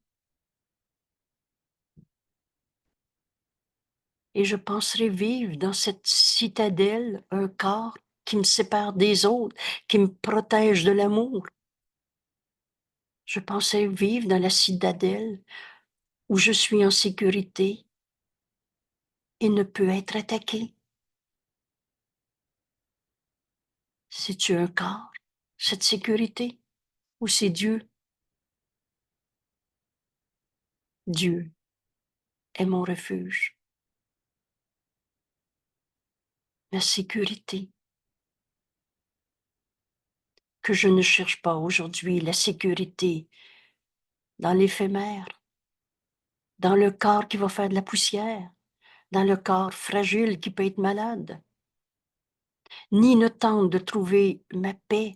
Et je penserai vivre dans cette citadelle, un corps qui me sépare des autres, qui me protège de l'amour. Je pensais vivre dans la citadelle où je suis en sécurité et ne peux être attaqué. C'est-tu un corps, cette sécurité, ou c'est Dieu? Dieu est mon refuge, ma sécurité. Que je ne cherche pas aujourd'hui la sécurité dans l'éphémère, dans le corps qui va faire de la poussière, dans le corps fragile qui peut être malade, ni ne tente de trouver ma paix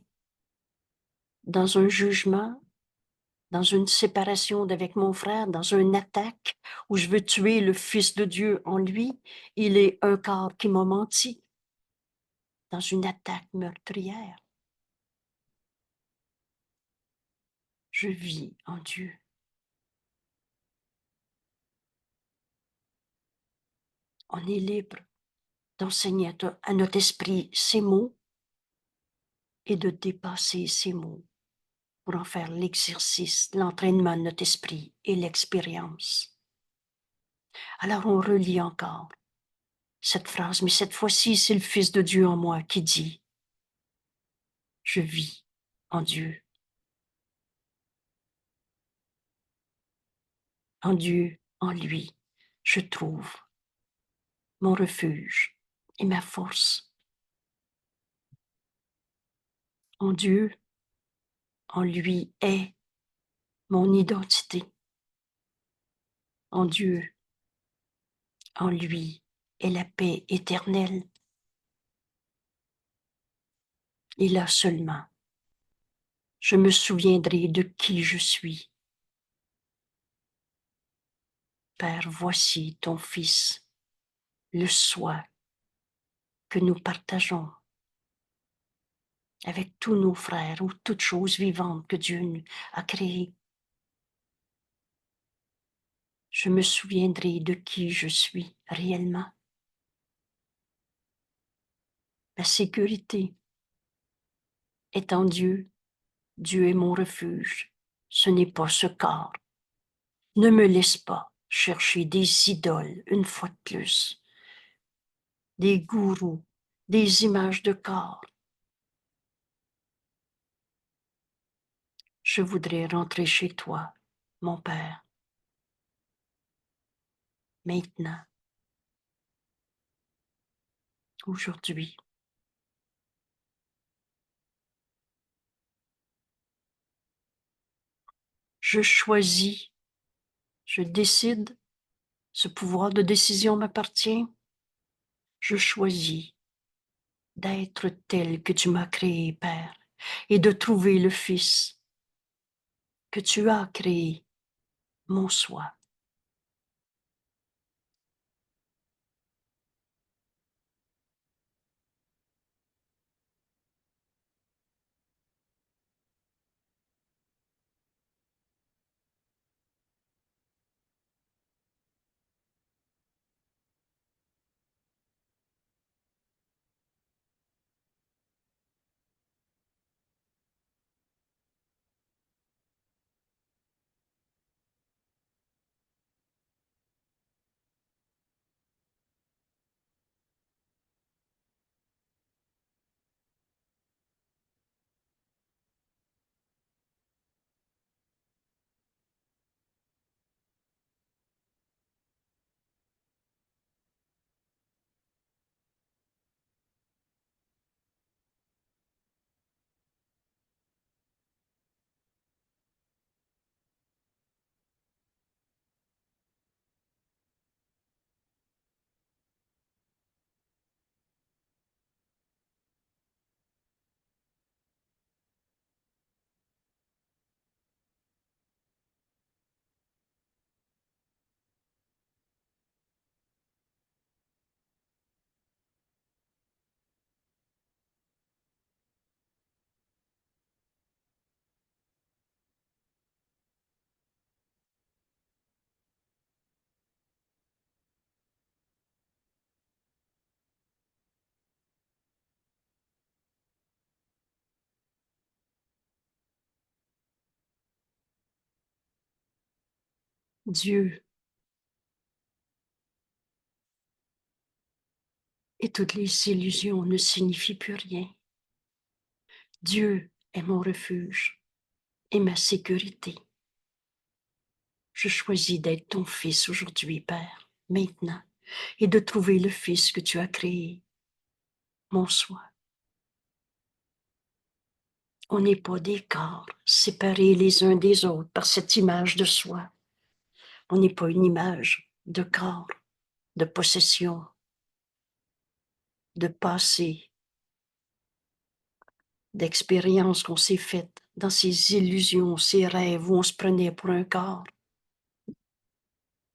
dans un jugement, dans une séparation d'avec mon frère, dans une attaque où je veux tuer le Fils de Dieu en lui. Il est un corps qui m'a menti dans une attaque meurtrière. Je vis en Dieu. On est libre d'enseigner à notre esprit ces mots et de dépasser ces mots pour en faire l'exercice, l'entraînement de notre esprit et l'expérience. Alors on relit encore cette phrase, mais cette fois-ci, c'est le Fils de Dieu en moi qui dit, je vis en Dieu. En Dieu, en lui, je trouve mon refuge et ma force. En Dieu, en lui est mon identité. En Dieu, en lui est la paix éternelle. Et là seulement, je me souviendrai de qui je suis. Père, voici ton Fils, le soi que nous partageons avec tous nos frères ou toutes choses vivantes que Dieu a créées. Je me souviendrai de qui je suis réellement. La sécurité est en Dieu. Dieu est mon refuge. Ce n'est pas ce corps. Ne me laisse pas chercher des idoles une fois de plus, des gourous, des images de corps. Je voudrais rentrer chez toi, mon Père, maintenant, aujourd'hui. Je choisis, je décide, ce pouvoir de décision m'appartient. Je choisis d'être tel que tu m'as créé, Père, et de trouver le Fils que tu as créé, mon soi. Dieu et toutes les illusions ne signifient plus rien. Dieu est mon refuge et ma sécurité. Je choisis d'être ton Fils aujourd'hui, Père, maintenant, et de trouver le Fils que tu as créé, mon soi. On n'est pas des corps séparés les uns des autres par cette image de soi. On n'est pas une image de corps, de possession, de passé, d'expériences qu'on s'est faites dans ces illusions, ces rêves où on se prenait pour un corps.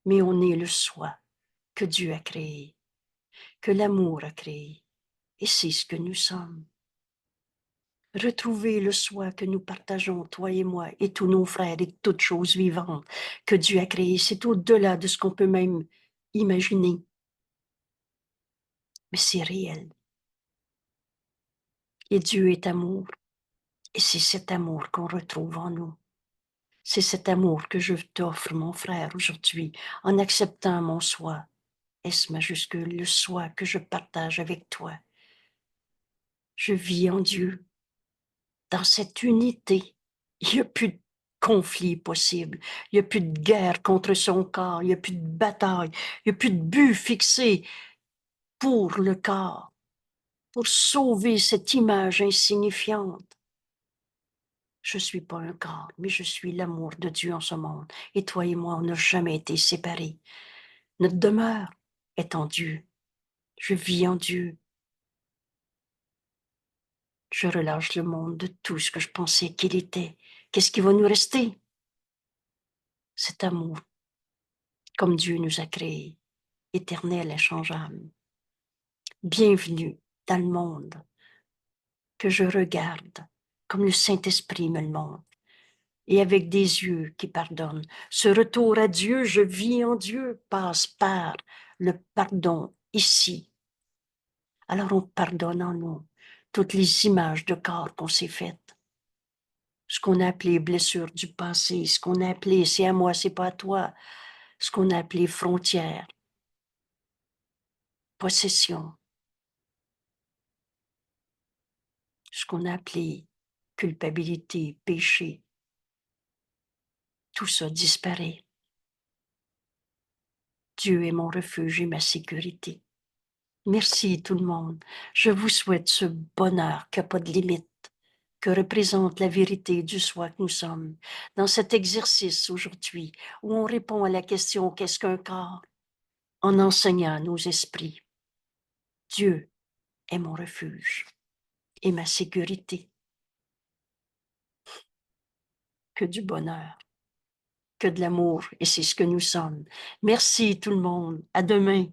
Mais on est le soi que Dieu a créé, que l'amour a créé, et c'est ce que nous sommes. Retrouver le soi que nous partageons, toi et moi, et tous nos frères et toutes choses vivantes que Dieu a créées, c'est au-delà de ce qu'on peut même imaginer. mais c'est réel. Et Dieu est amour. Et c'est cet amour qu'on retrouve en nous. C'est cet amour que je t'offre, mon frère, aujourd'hui, en acceptant mon soi, S majuscule, le soi que je partage avec toi. Je vis en Dieu. Dans cette unité, il n'y a plus de conflit possible. Il n'y a plus de guerre contre son corps. Il n'y a plus de bataille. Il n'y a plus de but fixé pour le corps, pour sauver cette image insignifiante. Je ne suis pas un corps, mais je suis l'amour de Dieu en ce monde. Et toi et moi, on n'a jamais été séparés. Notre demeure est en Dieu. Je vis en Dieu. Je relâche le monde de tout ce que je pensais qu'il était. Qu'est-ce qui va nous rester? Cet amour, comme Dieu nous a créés, éternel, inchangeable. Bienvenue dans le monde que je regarde comme le Saint-Esprit me le montre. Et avec des yeux qui pardonnent. Ce retour à Dieu, je vis en Dieu, passe par le pardon ici. Alors on pardonne en nous toutes les images de corps qu'on s'est faites. Ce qu'on a appelé blessures du passé, ce qu'on a appelé c'est à moi, c'est pas à toi, ce qu'on a appelé frontières, possession, ce qu'on a appelé culpabilité, péché, tout ça disparaît. Dieu est mon refuge et ma sécurité. Merci tout le monde. Je vous souhaite ce bonheur qui n'a pas de limite, que représente la vérité du soi que nous sommes. Dans cet exercice aujourd'hui, où on répond à la question qu'est-ce qu'un corps, en enseignant nos esprits. Dieu est mon refuge et ma sécurité. Que du bonheur, que de l'amour, et c'est ce que nous sommes. Merci tout le monde. À demain.